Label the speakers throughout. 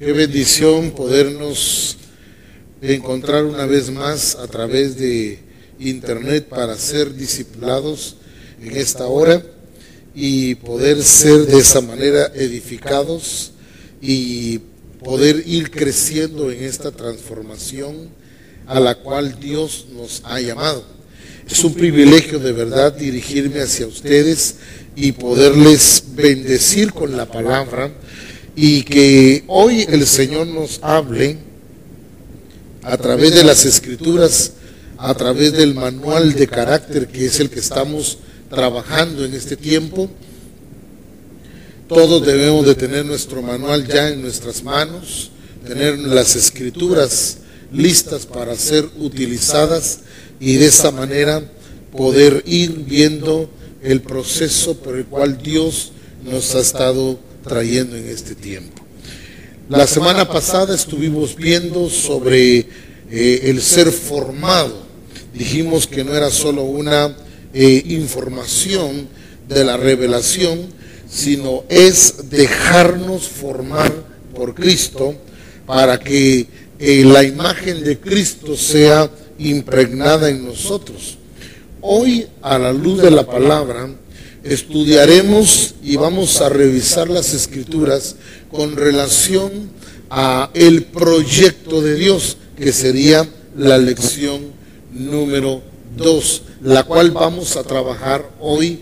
Speaker 1: Qué bendición podernos encontrar una vez más a través de internet para ser discipulados en esta hora y poder ser de esa manera edificados y poder ir creciendo en esta transformación a la cual Dios nos ha llamado. Es un privilegio de verdad dirigirme hacia ustedes y poderles bendecir con la palabra, y que hoy el Señor nos hable a través de las Escrituras, a través del manual de carácter que es el que estamos trabajando en este tiempo. Todos debemos de tener nuestro manual ya en nuestras manos, tener las Escrituras listas para ser utilizadas y de esa manera poder ir viendo el proceso por el cual Dios nos ha estado trayendo en este tiempo. La semana pasada estuvimos viendo sobre el ser formado. Dijimos que no era solo una información de la revelación, sino es dejarnos formar por Cristo para que la imagen de Cristo sea impregnada en nosotros. Hoy, a la luz de la palabra, estudiaremos y vamos a revisar las Escrituras con relación a el proyecto de Dios, que sería la lección número 2, la cual vamos a trabajar hoy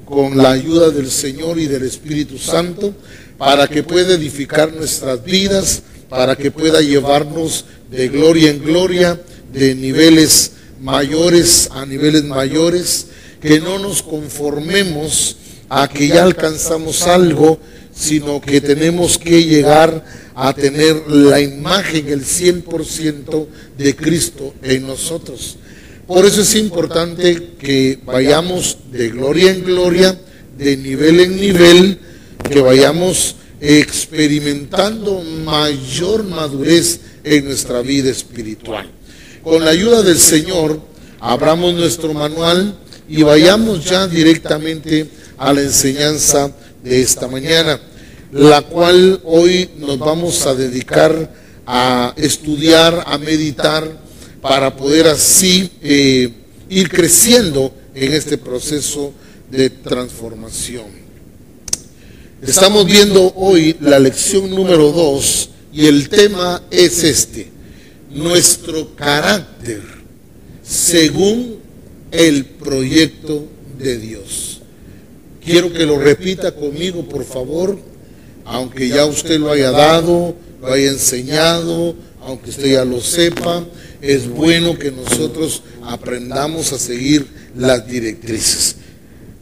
Speaker 1: con la ayuda del Señor y del Espíritu Santo, para que pueda edificar nuestras vidas, para que pueda llevarnos de gloria en gloria, de niveles mayores a niveles mayores, que no nos conformemos a que ya alcanzamos algo, sino que tenemos que llegar a tener la imagen, el 100% de Cristo en nosotros. Por eso es importante que vayamos de gloria en gloria, de nivel en nivel, que vayamos experimentando mayor madurez en nuestra vida espiritual. Con la ayuda del Señor, abramos nuestro manual y vayamos ya directamente a la enseñanza de esta mañana, la cual hoy nos vamos a dedicar a estudiar, a meditar, para poder así ir creciendo en este proceso de transformación. Estamos viendo hoy la lección número 2 y el tema es este: nuestro carácter según el proyecto de Dios. Quiero que lo repita conmigo, por favor, aunque ya usted lo haya dado, lo haya enseñado, aunque usted ya lo sepa. Es bueno que nosotros aprendamos a seguir las directrices.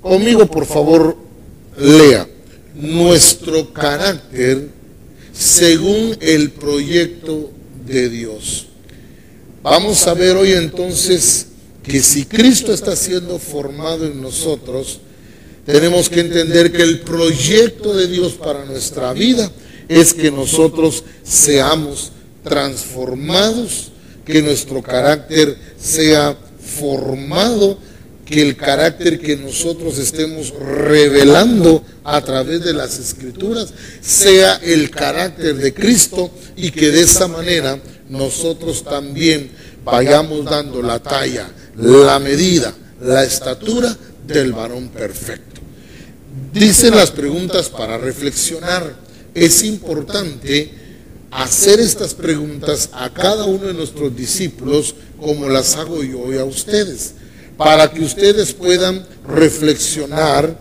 Speaker 1: Conmigo, por favor, lea: nuestro carácter según el proyecto de Dios. Vamos a ver hoy entonces que si Cristo está siendo formado en nosotros, tenemos que entender que el proyecto de Dios para nuestra vida es que nosotros seamos transformados, que nuestro carácter sea formado, que el carácter que nosotros estemos revelando a través de las Escrituras sea el carácter de Cristo, y que de esa manera nosotros también vayamos dando la talla, la medida, la estatura del varón perfecto. Dicen las preguntas para reflexionar. Es importante hacer estas preguntas a cada uno de nuestros discípulos, como las hago yo hoy a ustedes, para que ustedes puedan reflexionar,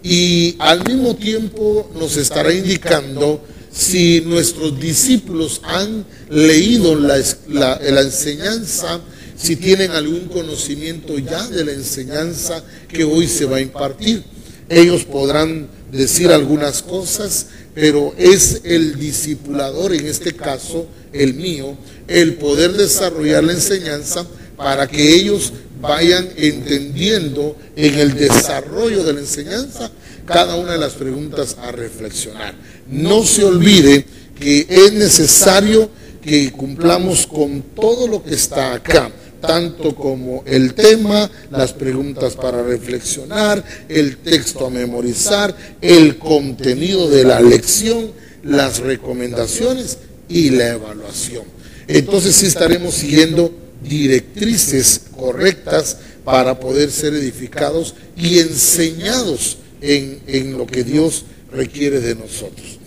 Speaker 1: y al mismo tiempo nos estará indicando si nuestros discípulos han leído la enseñanza, si tienen algún conocimiento ya de la enseñanza que hoy se va a impartir. Ellos podrán decir algunas cosas, pero es el discipulador, en este caso el mío, el poder desarrollar la enseñanza para que ellos vayan entendiendo en el desarrollo de la enseñanza cada una de las preguntas a reflexionar. No se olvide que es necesario que cumplamos con todo lo que está acá, tanto como el tema, las preguntas para reflexionar, el texto a memorizar, el contenido de la lección, las recomendaciones y la evaluación. Entonces sí estaremos siguiendo directrices correctas para poder ser edificados y enseñados en lo que Dios requiere de nosotros.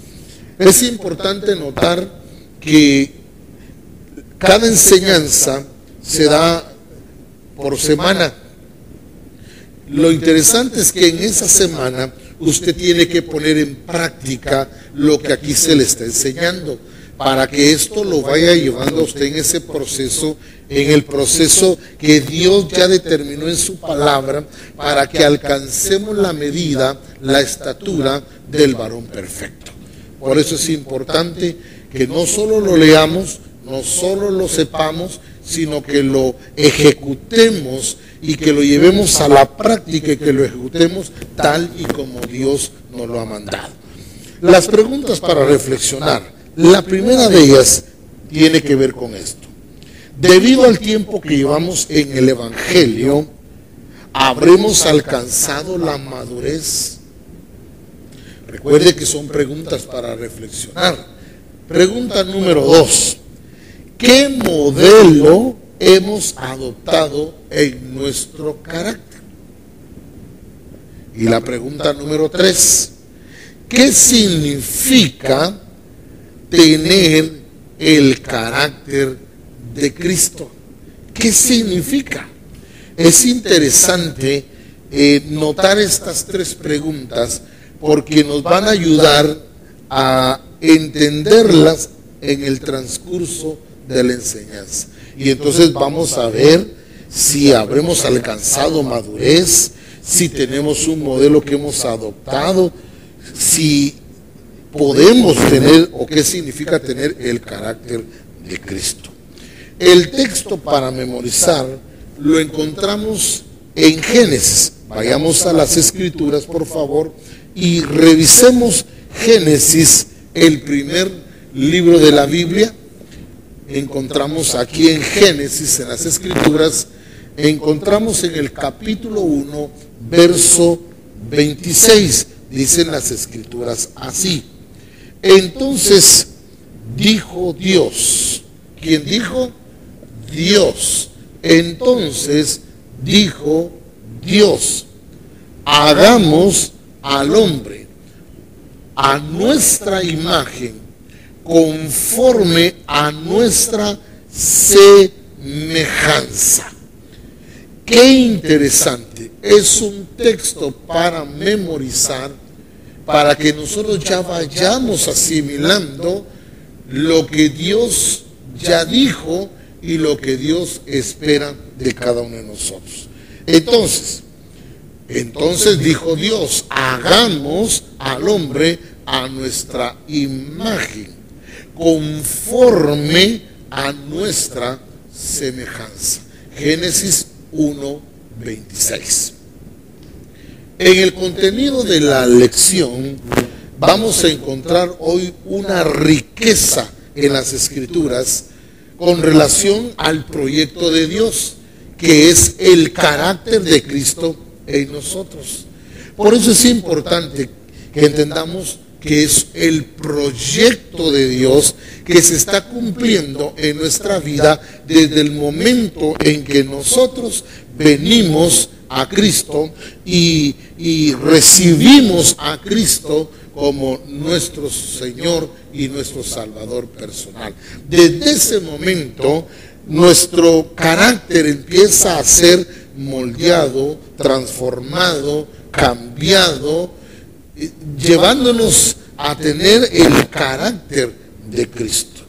Speaker 1: Es importante notar que cada enseñanza se da por semana. Lo interesante es que en esa semana usted tiene que poner en práctica lo que aquí se le está enseñando, para que esto lo vaya llevando a usted en ese proceso, en el proceso que Dios ya determinó en su palabra, para que alcancemos la medida, la estatura del varón perfecto. Por eso es importante que no solo lo leamos, no solo lo sepamos, sino que lo ejecutemos y que lo llevemos a la práctica y que lo ejecutemos tal y como Dios nos lo ha mandado. Las preguntas para reflexionar. La primera de ellas tiene que ver con esto. Debido al tiempo que llevamos en el Evangelio, ¿habremos alcanzado la madurez? Recuerde que son preguntas para reflexionar. Pregunta número 2. ¿Qué modelo hemos adoptado en nuestro carácter? Y la pregunta número 3. ¿Qué significa tener el carácter de Cristo? ¿Qué significa? Es interesante notar estas 3 preguntas porque nos van a ayudar a entenderlas en el transcurso de la enseñanza. Y entonces vamos a ver si habremos alcanzado madurez, si tenemos un modelo que hemos adoptado, si podemos tener o qué significa tener el carácter de Cristo. El texto para memorizar lo encontramos en Génesis. Vayamos a las Escrituras, por favor, y revisemos Génesis, el primer libro de la Biblia. Encontramos aquí en Génesis, en las Escrituras, encontramos en el capítulo 1, verso 26, dicen las Escrituras así. Entonces dijo Dios. ¿Quién dijo? Dios. Entonces dijo Dios: hagamos al hombre a nuestra imagen, conforme a nuestra semejanza. Qué interesante. Es un texto para memorizar, para que nosotros ya vayamos asimilando lo que Dios ya dijo y lo que Dios espera de cada uno de nosotros. Entonces dijo Dios: hagamos al hombre a nuestra imagen, conforme a nuestra semejanza. Génesis 1:26. En el contenido de la lección vamos a encontrar hoy una riqueza en las Escrituras con relación al proyecto de Dios, que es el carácter de Cristo en nosotros. Por eso es importante que entendamos que es el proyecto de Dios que se está cumpliendo en nuestra vida desde el momento en que nosotros venimos a Cristo y recibimos a Cristo como nuestro Señor y nuestro Salvador personal. Desde ese momento nuestro carácter empieza a ser moldeado, transformado, cambiado, llevándonos a tener el carácter de Cristo.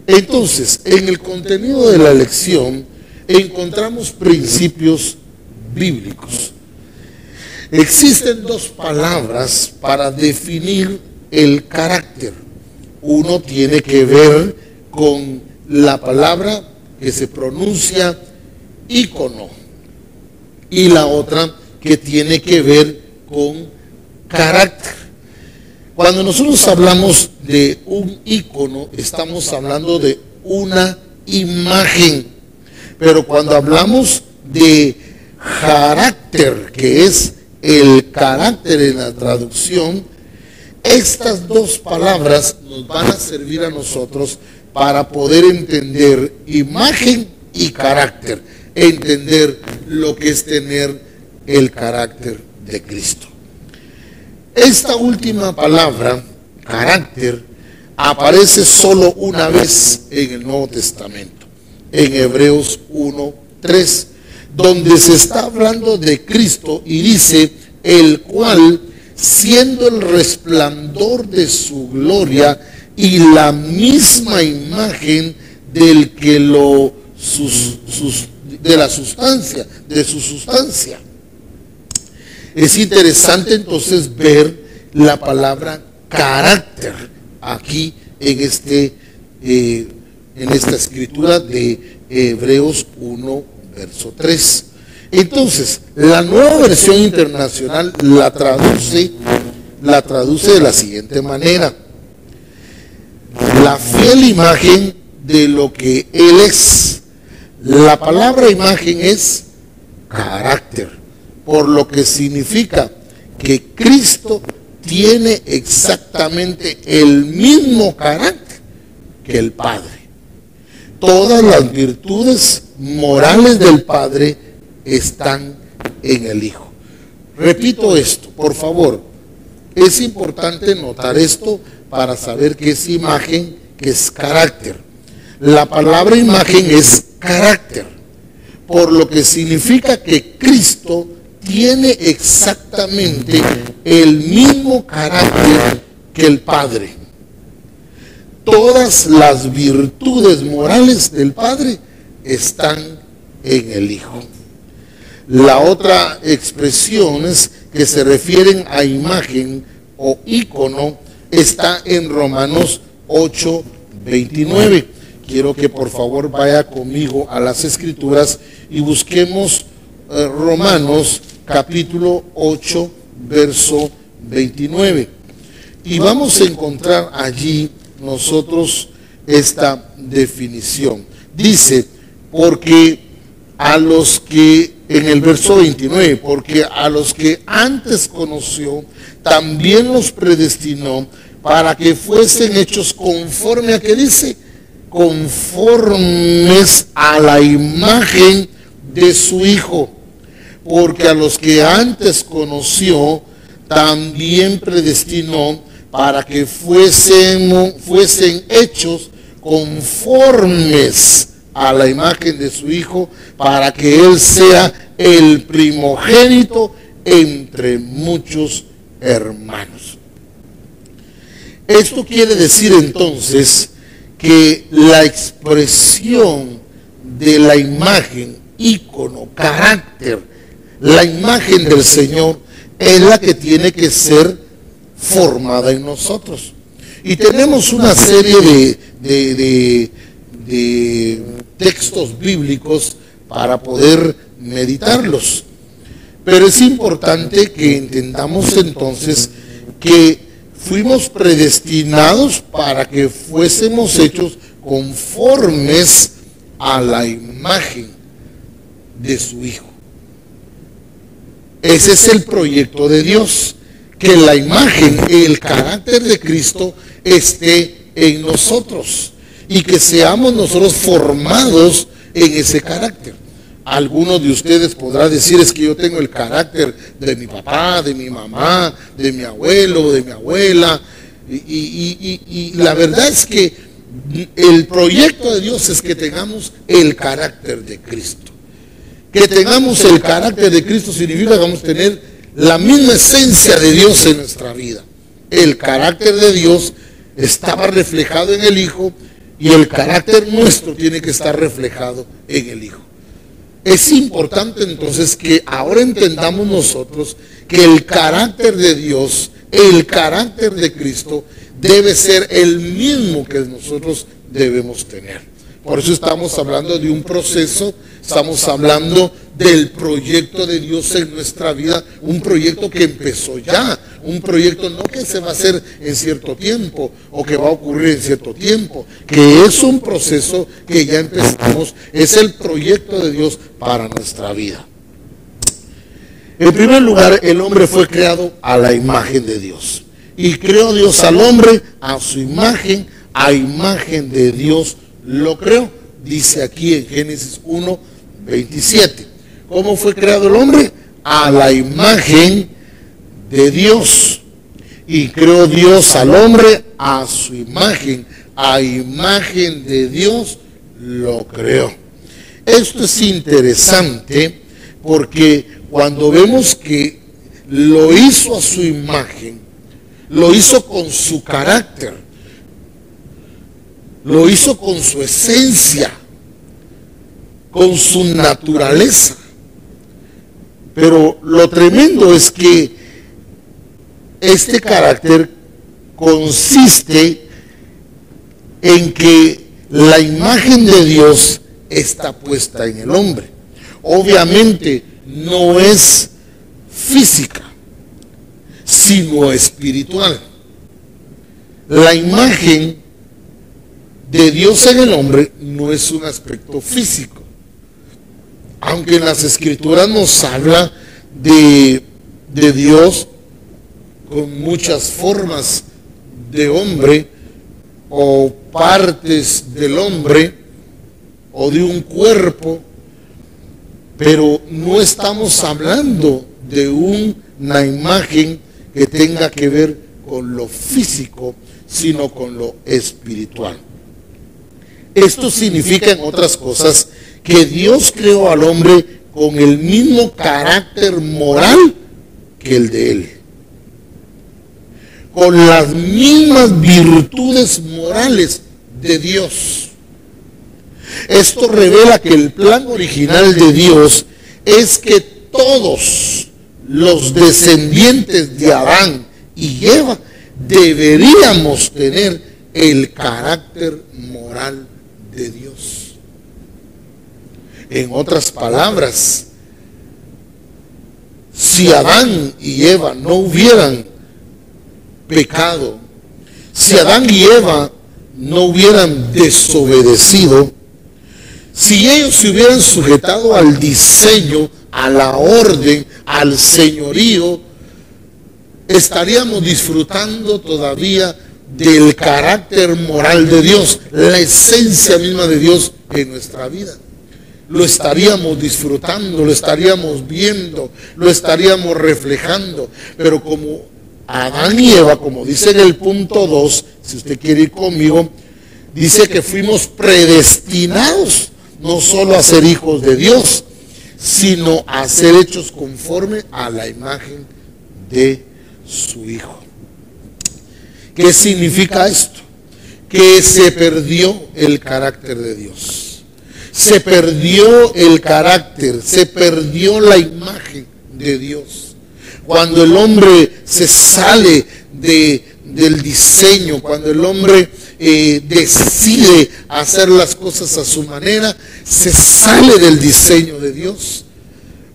Speaker 1: Entonces, en el contenido de la lección encontramos principios bíblicos. Existen 2 palabras para definir el carácter. Uno tiene que ver con la palabra que se pronuncia ícono, y la otra que tiene que ver con carácter. Cuando nosotros hablamos de un ícono, estamos hablando de una imagen. Pero cuando hablamos de carácter, que es el carácter en la traducción, Estas dos palabras nos van a servir a nosotros para poder entender imagen y carácter, entender lo que es tener el carácter de Cristo. Esta última palabra, carácter, aparece solo una vez en el Nuevo Testamento, en Hebreos 1:3, donde se está hablando de Cristo y dice, el cual, siendo el resplandor de su gloria y la misma imagen del que de su sustancia. Es interesante entonces ver la palabra carácter aquí en esta escritura de Hebreos 1, verso 3. Entonces, la Nueva Versión Internacional la traduce de la siguiente manera: la fiel imagen de lo que Él es. La palabra imagen es carácter, por lo que significa que Cristo tiene exactamente el mismo carácter que el Padre. Todas las virtudes morales del Padre están en el Hijo. Repito esto, por favor. Es importante notar esto para saber qué es imagen, qué es carácter. La palabra imagen es carácter, por lo que significa que Cristo tiene exactamente el mismo carácter que el Padre. Todas las virtudes morales del Padre están en el Hijo. La otra expresión que se refieren a imagen o ícono está en Romanos 8:29. Quiero que por favor vaya conmigo a las Escrituras y busquemos Romanos capítulo 8, verso 29. Y vamos a encontrar allí nosotros esta definición. Dice, porque a los que, en el verso 29, porque a los que antes conoció, también los predestinó para que fuesen hechos conforme a, ¿qué dice? Conformes a la imagen de su Hijo. Porque a los que antes conoció, también predestinó para que fuesen hechos conformes a la imagen de su Hijo, para que Él sea el primogénito entre muchos hermanos. Esto quiere decir entonces que la expresión de la imagen, ícono, carácter, la imagen del Señor es la que tiene que ser formada en nosotros. Y tenemos una serie de textos bíblicos para poder meditarlos. Pero es importante que entendamos entonces que fuimos predestinados para que fuésemos hechos conformes a la imagen de su Hijo. Ese es el proyecto de Dios, que la imagen, el carácter de Cristo esté en nosotros y que seamos nosotros formados en ese carácter. Algunos de ustedes podrán decir, es que yo tengo el carácter de mi papá, de mi mamá, de mi abuelo, de mi abuela, y la verdad es que el proyecto de Dios es que tengamos el carácter de Cristo. Que tengamos el carácter de Cristo significa que vamos a tener la misma esencia de Dios en nuestra vida. El carácter de Dios estaba reflejado en el Hijo y el carácter nuestro tiene que estar reflejado en el Hijo. Es importante entonces que ahora entendamos nosotros que el carácter de Dios, el carácter de Cristo debe ser el mismo que nosotros debemos tener. Por eso estamos hablando de un proceso, estamos hablando del proyecto de Dios en nuestra vida, un proyecto que empezó ya, un proyecto no que se va a hacer en cierto tiempo o que va a ocurrir en cierto tiempo, que es un proceso que ya empezamos, es el proyecto de Dios para nuestra vida. En primer lugar, el hombre fue creado a la imagen de Dios. Y creó Dios al hombre a su imagen, a imagen de Dios lo creó. Dice aquí en Génesis 1:27. ¿Cómo fue creado el hombre? A la imagen de Dios. Y creó Dios al hombre a su imagen, a imagen de Dios lo creó. Esto es interesante porque cuando vemos que lo hizo a su imagen, lo hizo con su carácter, lo hizo con su esencia, con su naturaleza. Pero lo tremendo es que este carácter consiste en que la imagen de Dios está puesta en el hombre. Obviamente no es física, sino espiritual. La imagen de Dios en el hombre no es un aspecto físico, aunque en las escrituras nos habla de Dios con muchas formas de hombre o partes del hombre o de un cuerpo, pero no estamos hablando de una imagen que tenga que ver con lo físico, sino con lo espiritual. Esto significa, en otras cosas, que Dios creó al hombre con el mismo carácter moral que el de él, con las mismas virtudes morales de Dios. Esto revela que el plan original de Dios es que todos los descendientes de Adán y Eva deberíamos tener el carácter moral de Dios. En otras palabras, si Adán y Eva no hubieran pecado, si Adán y Eva no hubieran desobedecido, si ellos se hubieran sujetado al diseño, a la orden, al señorío, estaríamos disfrutando todavía del carácter moral de Dios, la esencia misma de Dios en nuestra vida. Lo estaríamos disfrutando, lo estaríamos viendo, lo estaríamos reflejando. Pero como Adán y Eva, como dice en el punto 2, si usted quiere ir conmigo, dice que fuimos predestinados no solo a ser hijos de Dios, sino a ser hechos conforme a la imagen de su Hijo. ¿Qué significa esto? Que se perdió el carácter de Dios, se perdió el carácter, se perdió la imagen de Dios. Cuando el hombre se sale del diseño, cuando el hombre decide hacer las cosas a su manera, se sale del diseño de Dios.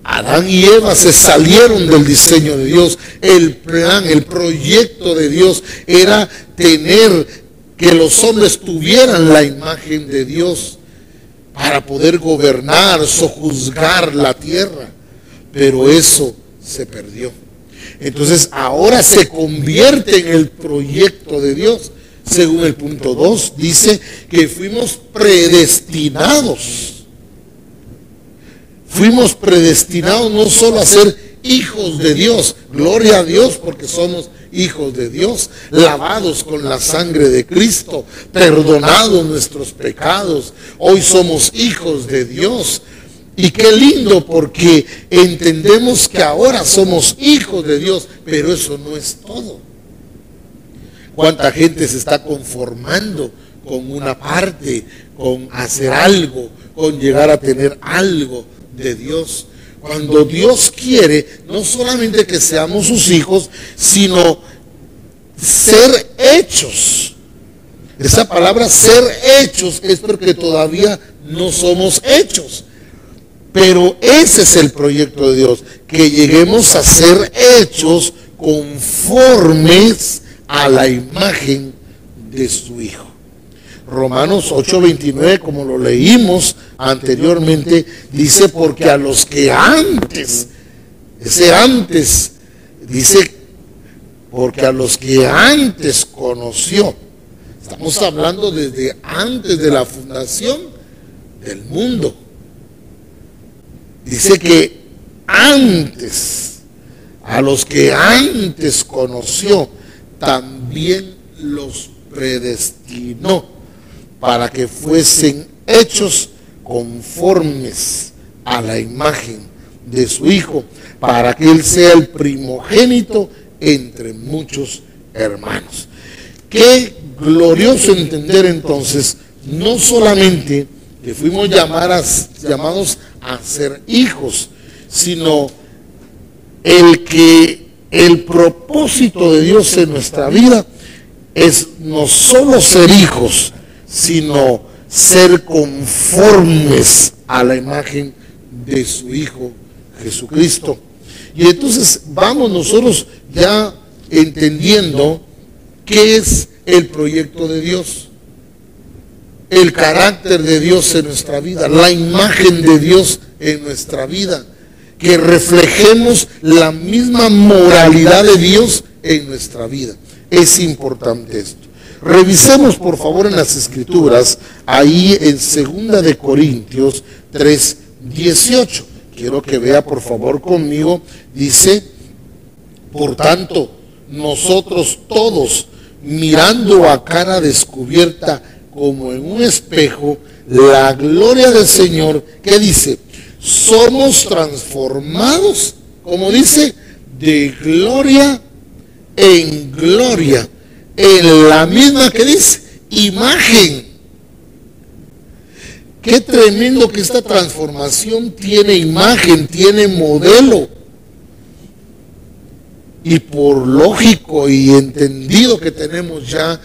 Speaker 1: Adán y Eva se salieron del diseño de Dios. El plan, el proyecto de Dios era tener que los hombres tuvieran la imagen de Dios para poder gobernar, sojuzgar la tierra. Pero eso se perdió. Entonces ahora se convierte en el proyecto de Dios. Según el punto 2, dice que fuimos predestinados. Fuimos predestinados no solo a ser hijos de Dios, gloria a Dios porque somos hijos de Dios, lavados con la sangre de Cristo, perdonados nuestros pecados, hoy somos hijos de Dios. Y qué lindo porque entendemos que ahora somos hijos de Dios, pero eso no es todo. ¿Cuánta gente se está conformando con una parte, con hacer algo, con llegar a tener algo de Dios? Cuando Dios quiere no solamente que seamos sus hijos, sino ser hechos. Esa palabra ser hechos es porque todavía no somos hechos. Pero ese es el proyecto de Dios, que lleguemos a ser hechos conformes a la imagen de su Hijo. Romanos 8:29, como lo leímos anteriormente, dice: porque a los que antes, ese antes, dice, porque a los que antes conoció, estamos hablando desde antes de la fundación del mundo, dice que antes, a los que antes conoció, también los predestinó para que fuesen hechos conformes a la imagen de su Hijo, para que Él sea el primogénito entre muchos hermanos. Qué glorioso entender entonces, no solamente que fuimos llamados a ser hijos, sino el propósito de Dios en nuestra vida es no solo ser hijos, sino ser conformes a la imagen de su Hijo Jesucristo. Y entonces vamos nosotros ya entendiendo qué es el proyecto de Dios, el carácter de Dios en nuestra vida, la imagen de Dios en nuestra vida, que reflejemos la misma moralidad de Dios en nuestra vida. Es importante esto. Revisemos por favor en las Escrituras, ahí en 2 de Corintios 3:18. Quiero que vea por favor conmigo. Dice: por tanto, nosotros todos, mirando a cara descubierta como en un espejo la gloria del Señor, ¿qué dice? Somos transformados, como dice, de gloria en gloria, en la misma, que dice, imagen. Qué tremendo que esta transformación tiene imagen, tiene modelo. Y por lógico y entendido que tenemos ya,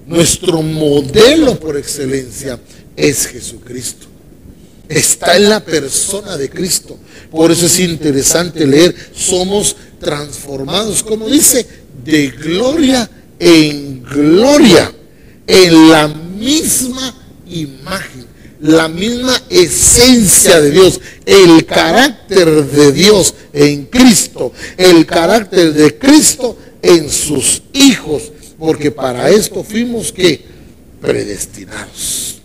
Speaker 1: nuestro modelo por excelencia es Jesucristo. Está en la persona de Cristo. Por eso es interesante leer: somos transformados, como dice, de gloria en gloria, en la misma imagen, la misma esencia de Dios, el carácter de Dios en Cristo, el carácter de Cristo en sus hijos, porque para esto fuimos ¿qué? Predestinados.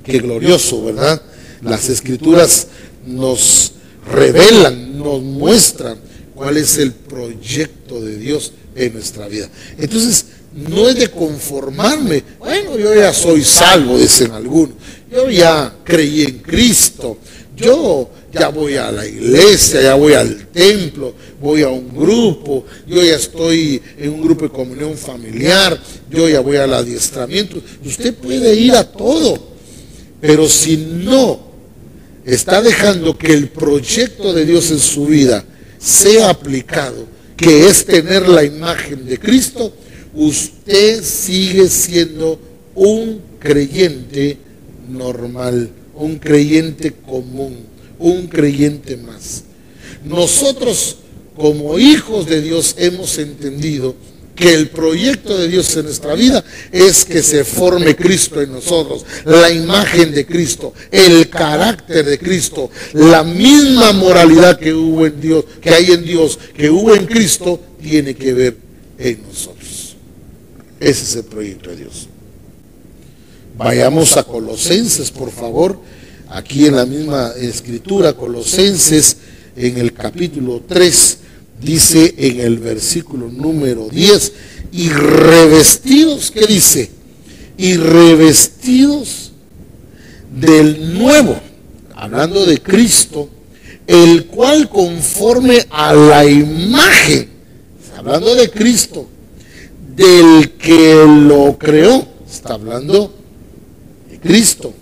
Speaker 1: Qué glorioso, ¿verdad? Las Escrituras nos revelan, nos muestran cuál es el proyecto de Dios en nuestra vida. Entonces, no es de conformarme. Bueno, yo ya soy salvo, dicen algunos. Yo ya creí en Cristo. Yo ya voy a la iglesia, ya voy al templo, voy a un grupo, yo ya estoy en un grupo de comunión familiar, yo ya voy al adiestramiento. Usted puede ir a todo. Pero si no está dejando que el proyecto de Dios en su vida sea aplicado, que es tener la imagen de Cristo, usted sigue siendo un creyente normal, un creyente común, un creyente más. Nosotros, como hijos de Dios, hemos entendido que el proyecto de Dios en nuestra vida es que se forme Cristo en nosotros, la imagen de Cristo, el carácter de Cristo, la misma moralidad que hubo en Dios, que hay en Dios, que hubo en Cristo, tiene que ver en nosotros. Ese es el proyecto de Dios. Vayamos a Colosenses, por favor, aquí en la misma escritura, Colosenses, en el capítulo 3, dice en el versículo número 10, y revestidos, ¿qué dice? Y revestidos del nuevo, hablando de Cristo, el cual conforme a la imagen, hablando de Cristo, del que lo creó, está hablando de Cristo,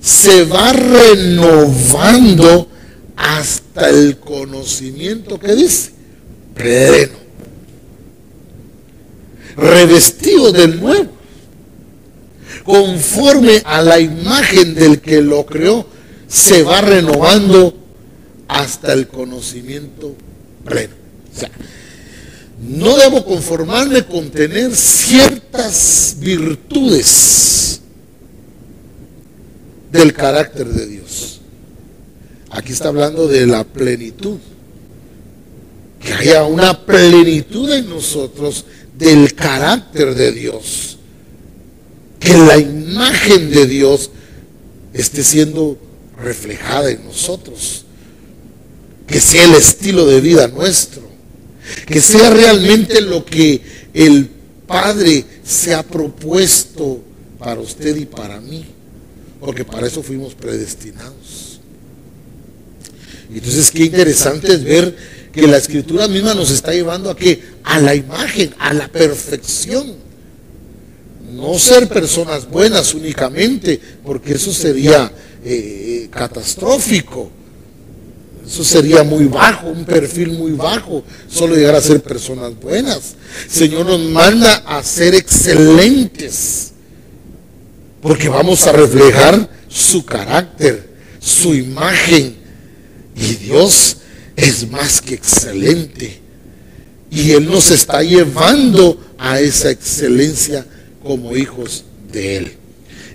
Speaker 1: se va renovando hasta el conocimiento, ¿qué dice? Pleno. Revestido del nuevo, conforme a la imagen del que lo creó, se va renovando hasta el conocimiento pleno. O sea, no debo conformarme con tener ciertas virtudes del carácter de Dios. Aquí está hablando de la plenitud. que haya una plenitud en nosotros del carácter de Dios, que la imagen de Dios esté siendo reflejada en nosotros, que sea el estilo de vida nuestro, que sea realmente lo que el Padre se ha propuesto para usted y para mí, porque para eso fuimos predestinados. Entonces, qué interesante es ver que la Escritura misma nos está llevando a que a la imagen, a la perfección. No ser personas buenas únicamente, porque eso sería catastrófico. Eso sería muy bajo, un perfil muy bajo, solo llegar a ser personas buenas. El Señor nos manda a ser excelentes, porque vamos a reflejar su carácter, su imagen. Y Dios es más que excelente. Y Él nos está llevando a esa excelencia como hijos de Él.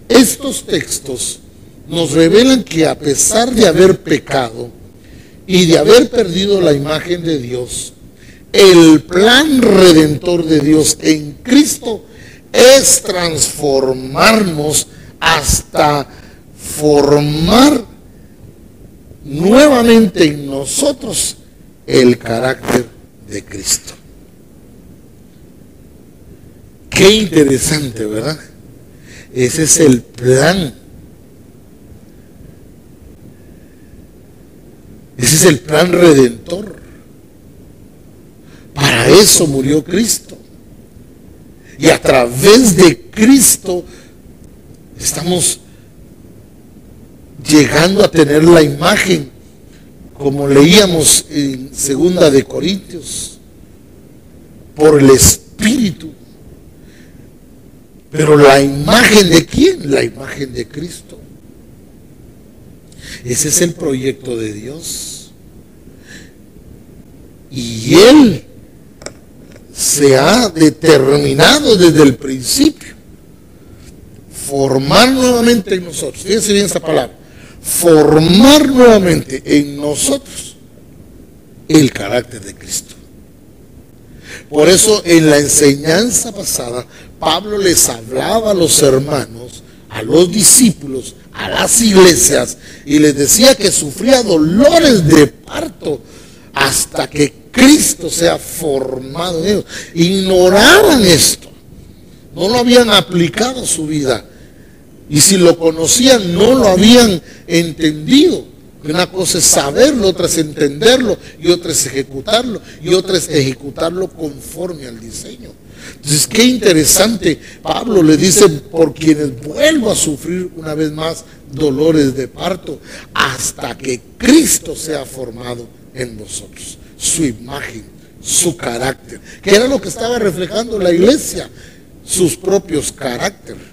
Speaker 1: Estos textos nos revelan que a pesar de haber pecado y de haber perdido la imagen de Dios, el plan redentor de Dios en Cristo es transformarnos hasta formar nuevamente en nosotros el carácter de Cristo. Qué interesante, ¿verdad? Ese es el plan. Ese es el plan redentor. Para eso murió Cristo. Y a través de Cristo estamos llegando a tener la imagen, como leíamos en 2 de Corintios, por el Espíritu. Pero la imagen de ¿quién? La imagen de Cristo. Ese es el proyecto de Dios. Y Él se ha determinado desde el principio formar nuevamente en nosotros. Fíjense bien esa palabra. Formar nuevamente en nosotros el carácter de Cristo. Por eso en la enseñanza pasada Pablo les hablaba a los hermanos, a los discípulos, a las iglesias, y les decía que sufría dolores de parto hasta que Cristo sea formado en ellos. Ignoraban esto, no lo habían aplicado a su vida, y si lo conocían no lo habían entendido. Una cosa es saberlo, otra es entenderlo, y otra es ejecutarlo, y otra es ejecutarlo conforme al diseño. Entonces, qué interesante. Pablo le dice: por quienes vuelvo a sufrir una vez más dolores de parto, hasta que Cristo sea formado en vosotros, su imagen, su carácter. ¿Qué era lo que estaba reflejando la iglesia? Sus propios caracteres,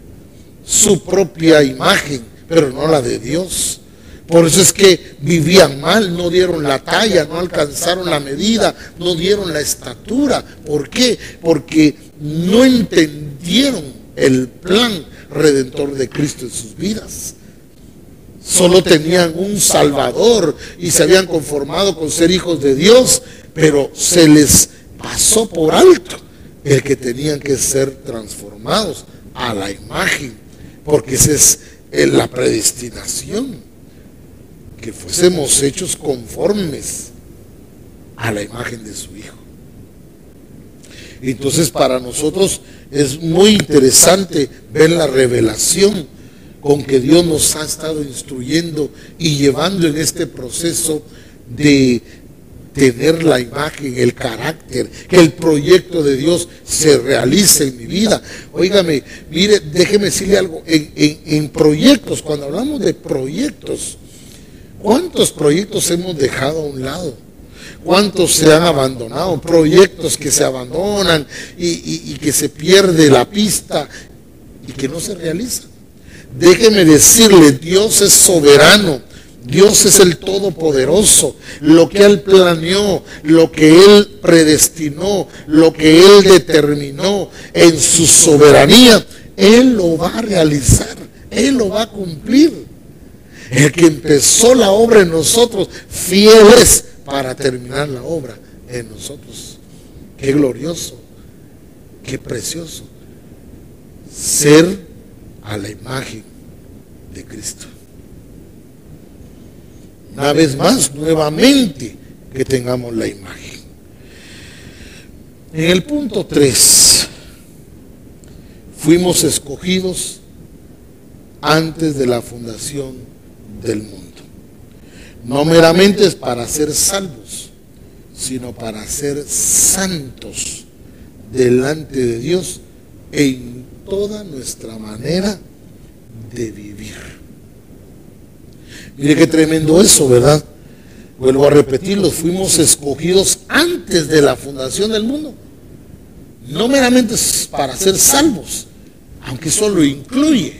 Speaker 1: su propia imagen, pero no la de Dios. Por eso es que vivían mal, no dieron la talla, no alcanzaron la medida, no dieron la estatura. ¿Por qué? Porque no entendieron el plan redentor de Cristo en sus vidas. Solo tenían un Salvador y se habían conformado con ser hijos de Dios, pero se les pasó por alto el que tenían que ser transformados a la imagen, porque esa es la predestinación, que fuésemos hechos conformes a la imagen de su Hijo. Entonces, para nosotros es muy interesante ver la revelación con que Dios nos ha estado instruyendo y llevando en este proceso de tener la imagen, el carácter, que el proyecto de Dios se realice en mi vida. Óigame, mire, déjeme decirle algo. En proyectos, cuando hablamos de proyectos, ¿cuántos proyectos hemos dejado a un lado? ¿Cuántos se han abandonado? Proyectos que se abandonan y que se pierde la pista y que no se realizan. Déjeme decirle, Dios es soberano, Dios es el Todopoderoso. Lo que Él planeó, lo que Él predestinó, lo que Él determinó en su soberanía, Él lo va a realizar, Él lo va a cumplir. El que empezó la obra en nosotros, fiel es para terminar la obra en nosotros. Qué glorioso, qué precioso ser a la imagen de Cristo. Una vez más, nuevamente, que tengamos la imagen. En el punto 3, fuimos escogidos antes de la fundación del mundo. No meramente es para ser salvos, sino para ser santos delante de Dios en toda nuestra manera de vivir. Mire qué tremendo eso, ¿verdad? Vuelvo a repetirlo, fuimos escogidos antes de la fundación del mundo. No meramente es para ser salvos, aunque eso lo incluye,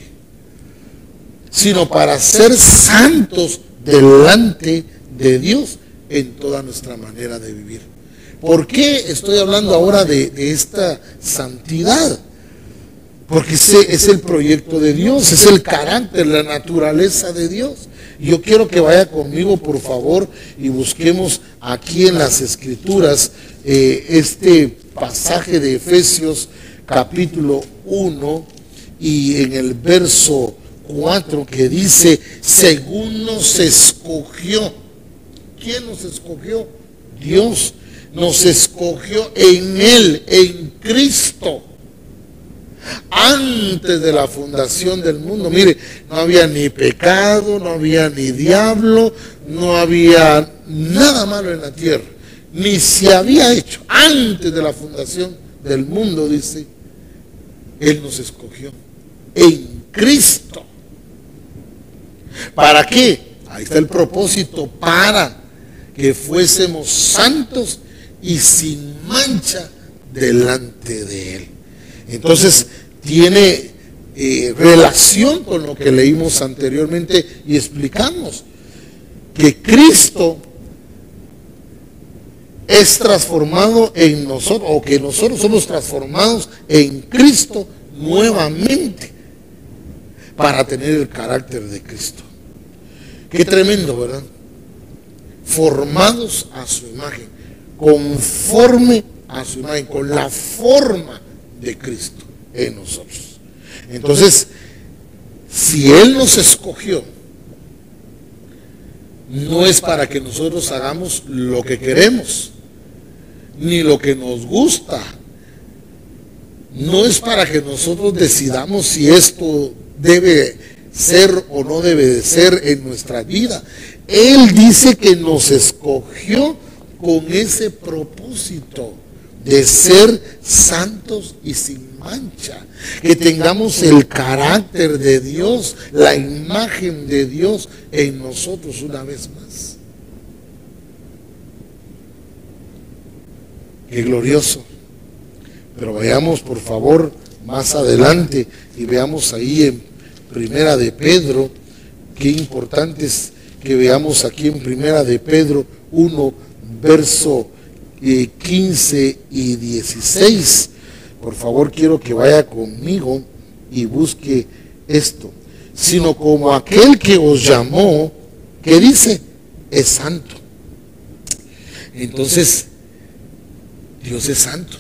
Speaker 1: sino para ser santos delante de Dios en toda nuestra manera de vivir. ¿Por qué estoy hablando ahora de esta santidad? Porque ese es el proyecto de Dios, es el carácter, la naturaleza de Dios. Yo quiero que vaya conmigo, por favor, y busquemos aquí en las Escrituras este pasaje de Efesios capítulo 1 y en el verso 4 que dice, según nos escogió. ¿Quién nos escogió? Dios nos escogió en Él, en Cristo, antes de la fundación del mundo. Mire, no había ni pecado, no había ni diablo, no había nada malo en la tierra, ni se había hecho. Antes de la fundación del mundo, dice, Él nos escogió en Cristo. ¿Para qué? Ahí está el propósito, para que fuésemos santos y sin mancha delante de Él. Entonces tiene relación con lo que leímos anteriormente y explicamos que Cristo es transformado en nosotros, o que nosotros somos transformados en Cristo nuevamente para tener el carácter de Cristo. Qué tremendo, ¿verdad? Formados a su imagen, conforme a su imagen, con la forma de Cristo en nosotros. Entonces, si Él nos escogió, no es para que nosotros hagamos lo que queremos, ni lo que nos gusta. No es para que nosotros decidamos si esto debe ser o no debe de ser en nuestra vida. Él dice que nos escogió con ese propósito de ser santos y sin mancha, que tengamos el carácter de Dios, la imagen de Dios en nosotros una vez más. Qué glorioso. Pero vayamos por favor más adelante y veamos ahí en Primera de Pedro. Qué importante es que veamos aquí en Primera de Pedro 1, verso 15 y 16. Por favor, quiero que vaya conmigo y busque esto. Sino como aquel que os llamó, ¿qué dice? Es santo. Entonces, Dios es santo.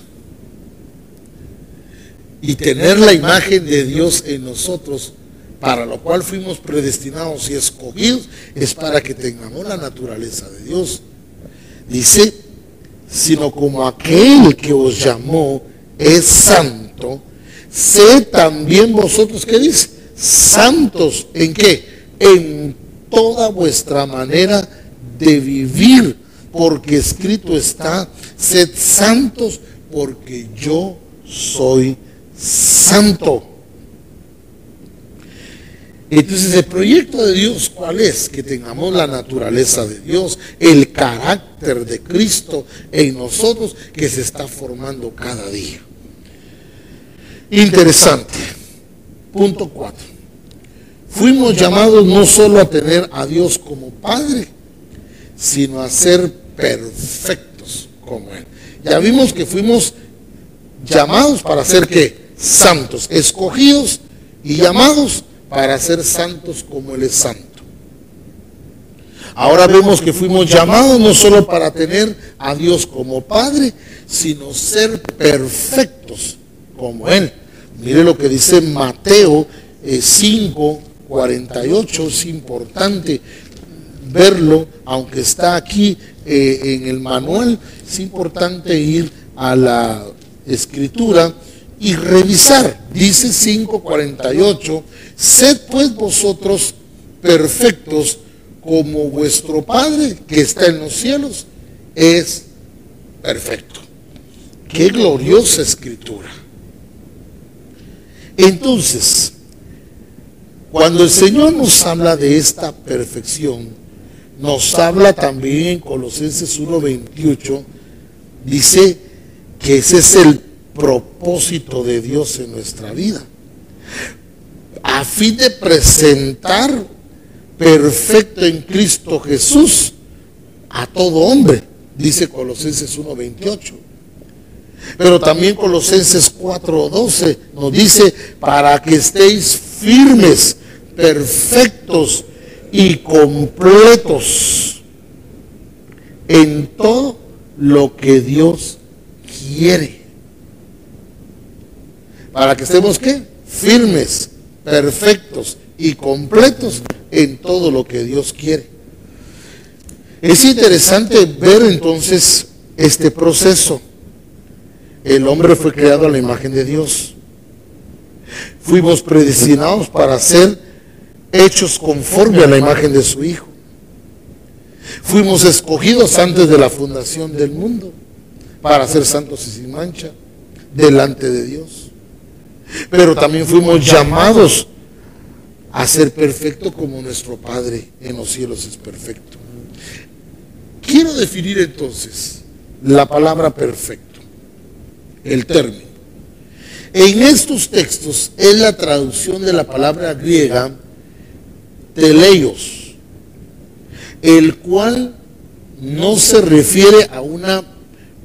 Speaker 1: Y tener la imagen de Dios en nosotros, para lo cual fuimos predestinados y escogidos, es para que tengamos la naturaleza de Dios. Dice, sino como aquel que os llamó es santo, sed también vosotros, ¿qué dice? Santos, ¿en qué? En toda vuestra manera de vivir, porque escrito está, sed santos, porque yo soy santo. Entonces el proyecto de Dios, ¿cuál es? Que tengamos la naturaleza de Dios, el carácter de Cristo en nosotros, que se está formando cada día. Interesante. Punto 4. Fuimos llamados no solo a tener a Dios como Padre, sino a ser perfectos como Él. Ya vimos que fuimos llamados para ser ¿qué? Santos, escogidos y llamados para ser santos como Él es santo. Ahora vemos que fuimos llamados no solo para tener a Dios como Padre, sino ser perfectos como Él. Mire lo que dice Mateo 5:48, es importante verlo, aunque está aquí en el manual, es importante ir a la escritura y revisar. Dice 5:48, sed pues vosotros perfectos como vuestro Padre que está en los cielos es perfecto. Qué gloriosa escritura. Entonces, cuando el Señor nos habla de esta perfección, nos habla también en Colosenses 1:28, dice que ese es el propósito de Dios en nuestra vida, a fin de presentar perfecto en Cristo Jesús a todo hombre, dice Colosenses 1:28. Pero también Colosenses 4:12 nos dice, para que estéis firmes, perfectos y completos en todo lo que Dios quiere. Para que estemos ¿qué? Firmes, perfectos y completos en todo lo que Dios quiere. Es interesante ver entonces este proceso. El hombre fue creado a la imagen de Dios. Fuimos predestinados para ser hechos conforme a la imagen de su Hijo. Fuimos escogidos antes de la fundación del mundo para ser santos y sin mancha delante de Dios. Pero también fuimos llamados a ser perfectos como nuestro Padre en los cielos es perfecto. Quiero definir entonces la palabra perfecto, el término. En estos textos es la traducción de la palabra griega teleios, el cual no se refiere a una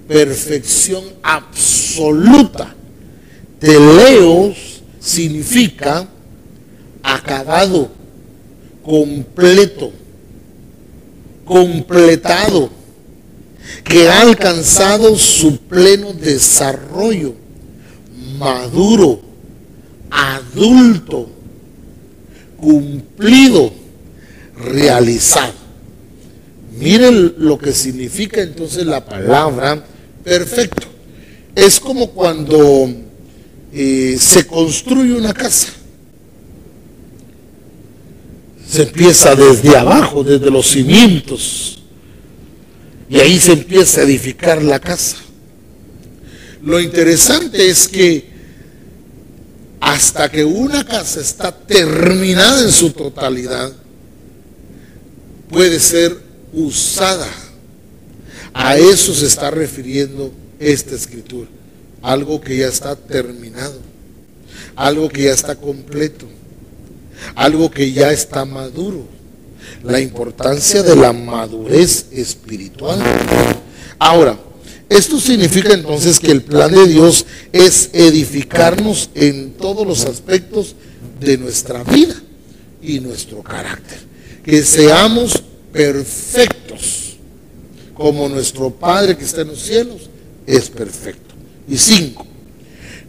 Speaker 1: perfección absoluta. Teleios significa acabado, completo, completado, que ha alcanzado su pleno desarrollo, maduro, adulto, cumplido, realizado. Miren lo que significa entonces la palabra perfecto. Es como cuando se construye una casa. Se empieza desde abajo, desde los cimientos, y ahí se empieza a edificar la casa. Lo interesante es que hasta que una casa está terminada en su totalidad, puede ser usada. A eso se está refiriendo esta escritura. Algo que ya está terminado, algo que ya está completo, algo que ya está maduro. La importancia de la madurez espiritual. Ahora, esto significa entonces que el plan de Dios es edificarnos en todos los aspectos de nuestra vida y nuestro carácter. Que seamos perfectos como nuestro Padre que está en los cielos es perfecto. Y 5,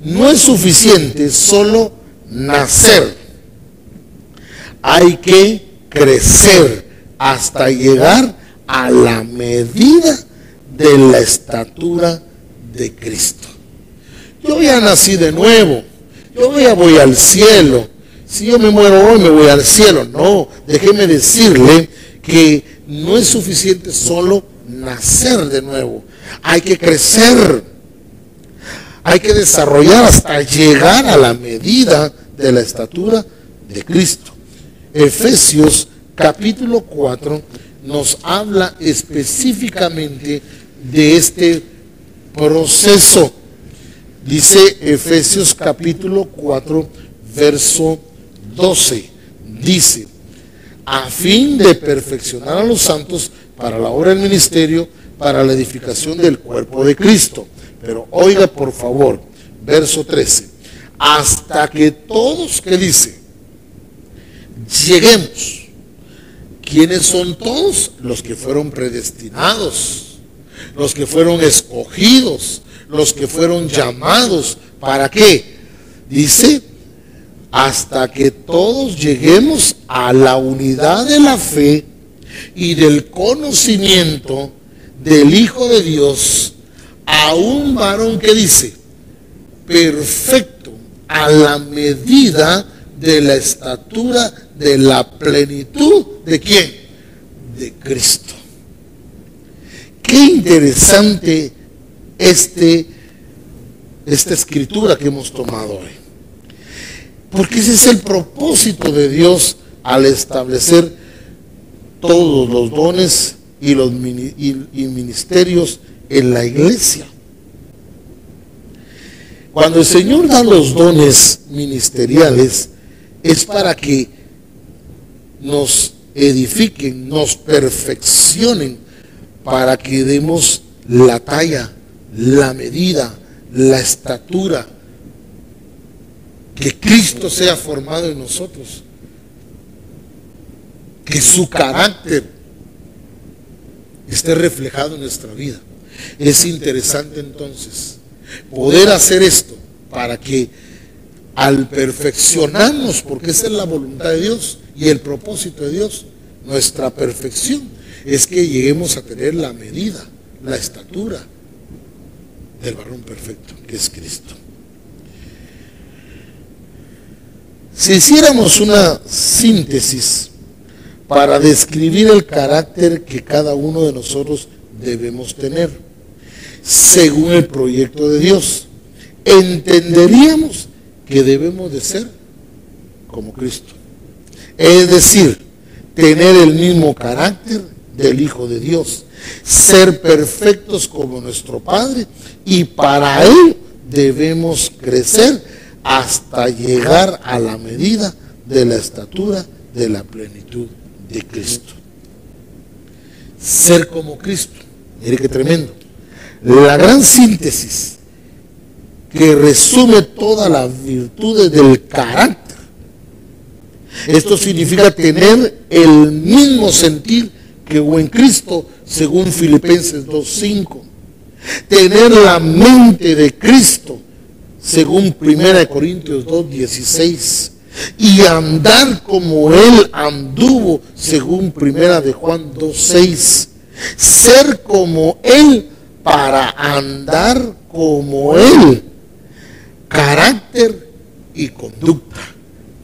Speaker 1: no es suficiente solo nacer, hay que crecer hasta llegar a la medida de la estatura de Cristo. Yo ya nací de nuevo, yo ya voy al cielo. Si yo me muero hoy me voy al cielo. No, déjeme decirle que no es suficiente solo nacer de nuevo, hay que crecer. Hay que desarrollar hasta llegar a la medida de la estatura de Cristo. Efesios capítulo 4 nos habla específicamente de este proceso. Dice Efesios capítulo 4, verso 12. Dice, a fin de perfeccionar a los santos para la obra del ministerio, para la edificación del cuerpo de Cristo. Pero oiga por favor, verso 13, hasta que todos, ¿qué dice? Lleguemos. ¿Quiénes son todos? Los que fueron predestinados, los que fueron escogidos, los que fueron llamados. ¿Para qué? Dice, hasta que todos lleguemos a la unidad de la fe y del conocimiento del Hijo de Dios, a un varón que dice, perfecto, a la medida de la estatura de la plenitud ¿de quién? De Cristo. Qué interesante esta escritura que hemos tomado hoy, porque ese es el propósito de Dios al establecer todos los dones y los ministerios en la iglesia. Cuando el Señor da los dones ministeriales, es para que nos edifiquen, nos perfeccionen, para que demos la talla, la medida, la estatura, que Cristo sea formado en nosotros, que su carácter esté reflejado en nuestra vida. Es interesante entonces poder hacer esto para que al perfeccionarnos, porque esa es la voluntad de Dios y el propósito de Dios, nuestra perfección es que lleguemos a tener la medida, la estatura del varón perfecto, que es Cristo. Si hiciéramos una síntesis para describir el carácter que cada uno de nosotros debemos tener, según el proyecto de Dios, entenderíamos que debemos de ser como Cristo. Es decir, tener el mismo carácter del Hijo de Dios, ser perfectos como nuestro Padre, y para Él debemos crecer hasta llegar a la medida de la estatura de la plenitud de Cristo. Ser como Cristo. Mire qué tremendo. La gran síntesis que resume todas las virtudes del carácter. Esto significa tener el mismo sentir que hubo en Cristo, según Filipenses 2:5. Tener la mente de Cristo, según 1 Corintios 2:16. Y andar como Él anduvo, según 1 de Juan 2:6. Ser como Él para andar como Él. Carácter y conducta.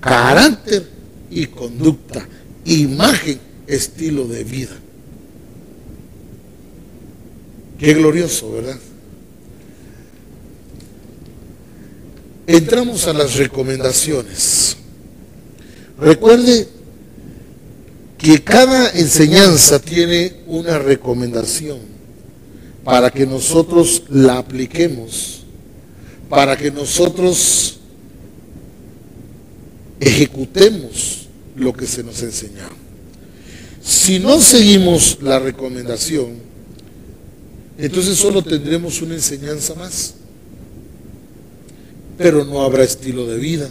Speaker 1: Carácter y conducta. Imagen, estilo de vida. Qué glorioso, ¿verdad? Entramos a las recomendaciones. Recuerde que cada enseñanza tiene una recomendación para que nosotros la apliquemos, para que nosotros ejecutemos lo que se nos enseñó. Si no seguimos la recomendación, entonces solo tendremos una enseñanza más, pero no habrá estilo de vida,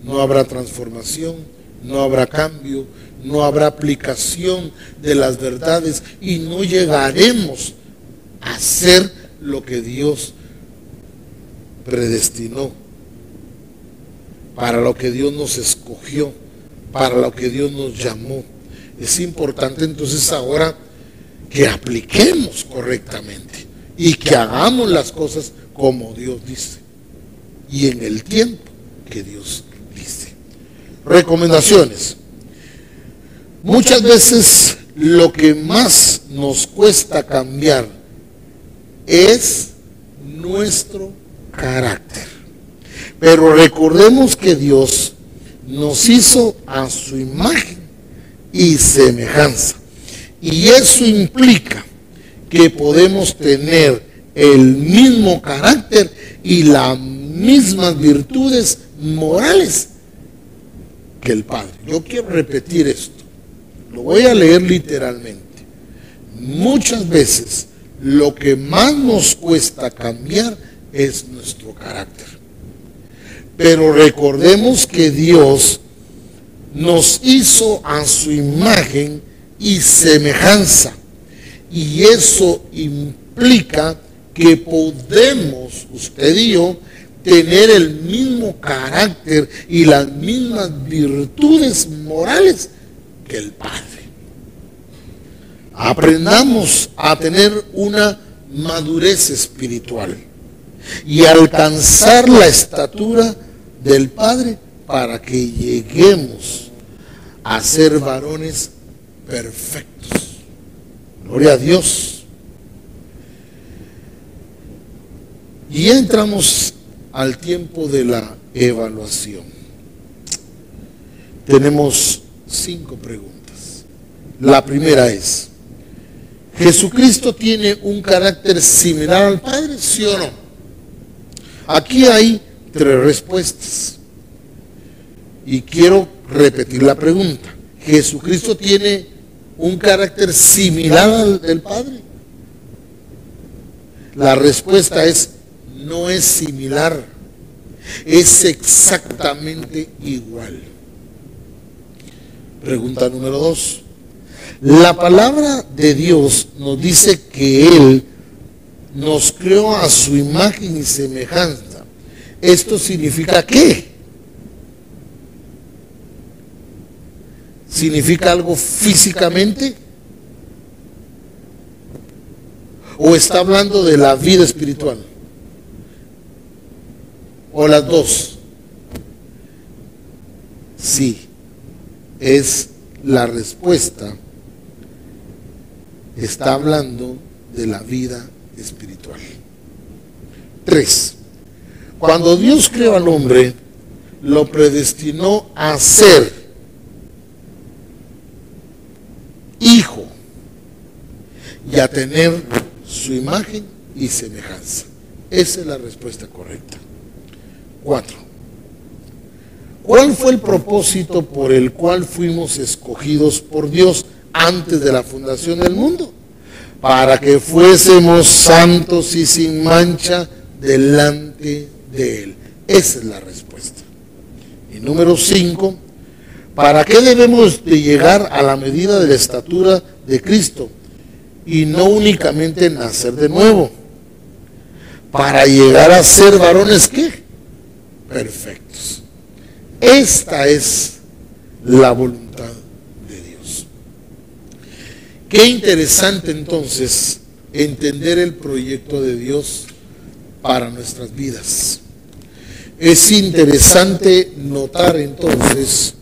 Speaker 1: no habrá transformación, no habrá cambio, no habrá aplicación de las verdades, y no llegaremos a hacer lo que Dios predestinó, para lo que Dios nos escogió, para lo que Dios nos llamó. Es importante entonces ahora que apliquemos correctamente y que hagamos las cosas como Dios dice y en el tiempo que Dios dice. Recomendaciones. Muchas veces lo que más nos cuesta cambiar es nuestro carácter. Pero recordemos que Dios nos hizo a su imagen y semejanza. Y eso implica que podemos tener el mismo carácter y las mismas virtudes morales que el Padre. Yo quiero repetir esto. Lo voy a leer literalmente. Muchas veces lo que más nos cuesta cambiar es nuestro carácter. Pero recordemos que Dios nos hizo a su imagen y semejanza. Y eso implica que podemos, usted y yo, tener el mismo carácter y las mismas virtudes morales que el Padre. Aprendamos a tener una madurez espiritual y alcanzar la estatura del Padre para que lleguemos a ser varones perfectos. Gloria a Dios. Y ya entramos al tiempo de la evaluación. Tenemos 5 preguntas. La primera es: ¿Jesucristo tiene un carácter similar al Padre, sí o no? Aquí hay 3 respuestas. Y quiero repetir la pregunta. ¿Jesucristo tiene un carácter similar al del Padre? La respuesta es: no es similar, es exactamente igual. Pregunta número 2. La palabra de Dios nos dice que Él nos creó a su imagen y semejanza. ¿Esto significa qué? ¿Significa algo físicamente? ¿O está hablando de la vida espiritual? ¿O las dos? Sí, es la respuesta. Está hablando de la vida espiritual. 3. Cuando Dios creó al hombre, lo predestinó a ser hijo y a tener su imagen y semejanza. Esa es la respuesta correcta. 4. ¿Cuál fue el propósito por el cual fuimos escogidos por Dios antes de la fundación del mundo? Para que fuésemos santos y sin mancha delante de Él. Esa es la respuesta. Y número 5, ¿para qué debemos de llegar a la medida de la estatura de Cristo y no únicamente nacer de nuevo? Para llegar a ser varones, ¿qué? Perfectos. Esta es la voluntad de Dios. Qué interesante entonces entender el proyecto de Dios para nuestras vidas. Es interesante notar entonces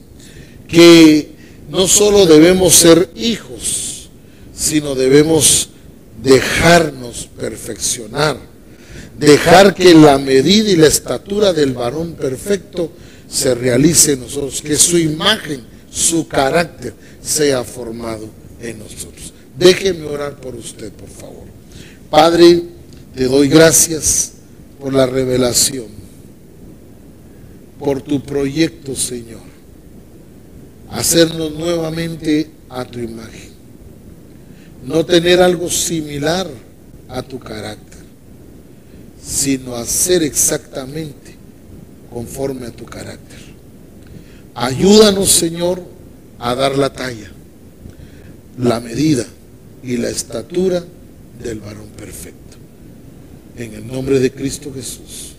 Speaker 1: que no solo debemos ser hijos, sino debemos dejarnos perfeccionar, dejar que la medida y la estatura del varón perfecto se realice en nosotros, que su imagen, su carácter sea formado en nosotros. Déjeme orar por usted, por favor. Padre, te doy gracias por la revelación, por tu proyecto, Señor, hacernos nuevamente a tu imagen, no tener algo similar a tu carácter, sino hacer exactamente conforme a tu carácter. Ayúdanos, Señor, a dar la talla, la medida y la estatura del varón perfecto. En el nombre de Cristo Jesús.